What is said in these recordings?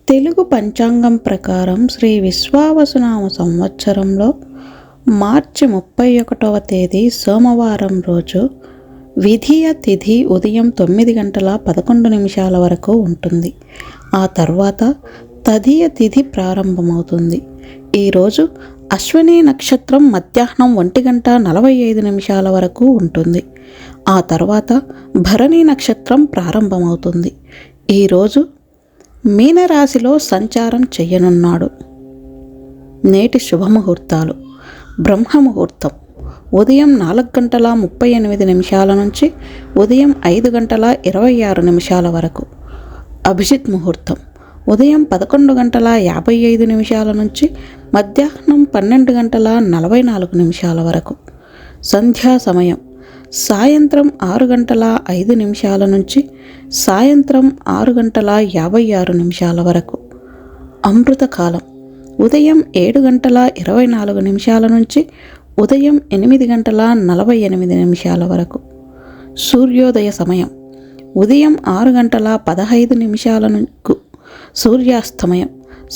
తెలుగు పంచాంగం ప్రకారం శ్రీ విశ్వావసునామ సంవత్సరంలో మార్చి 31వ తేదీ సోమవారం రోజు విధియ తిథి ఉదయం 9:11 వరకు ఉంటుంది. ఆ తర్వాత తదియ తిథి ప్రారంభమవుతుంది. ఈరోజు అశ్విని నక్షత్రం మధ్యాహ్నం 1:45 వరకు ఉంటుంది. ఆ తర్వాత భరణి నక్షత్రం ప్రారంభమవుతుంది. ఈరోజు మీనరాశిలో సంచారం చెయ్యనున్నాడు. నేటి శుభముహూర్తాలు: బ్రహ్మముహూర్తం ఉదయం 4:38 నుంచి ఉదయం 5:26 వరకు. అభిజిత్ ముహూర్తం ఉదయం 11:55 నుంచి మధ్యాహ్నం 12:44 వరకు. సంధ్యా సమయం సాయంత్రం 6:05 నుంచి సాయంత్రం 6:56 వరకు. అమృతకాలం ఉదయం 7:24 నుంచి ఉదయం 8:48 వరకు. సూర్యోదయ సమయం ఉదయం 6:15 సూర్యాస్తమయం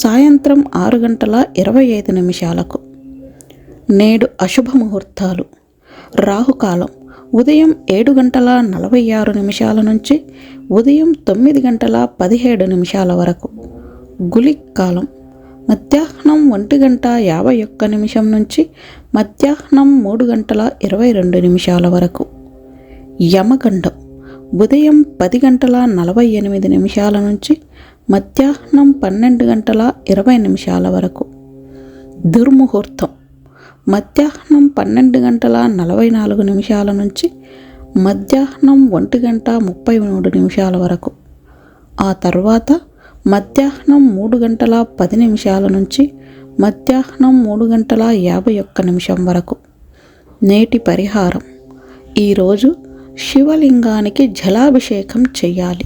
సాయంత్రం 6:25. నేడు అశుభ ముహూర్తాలు: రాహుకాలం ఉదయం 7:46 నుంచి ఉదయం 9:17 వరకు. గుళిక్ కాలం మధ్యాహ్నం 1:51 నుంచి మధ్యాహ్నం 3:22 వరకు. యమగండం ఉదయం 10:48 నుంచి మధ్యాహ్నం 12:20 వరకు. దుర్ముహూర్తం మధ్యాహ్నం 12:44 నుంచి మధ్యాహ్నం 1:33 వరకు. ఆ తర్వాత మధ్యాహ్నం 3:10 నుంచి మధ్యాహ్నం 3:51 వరకు. నేటి పరిహారం: ఈరోజు శివలింగానికి జలాభిషేకం చెయ్యాలి.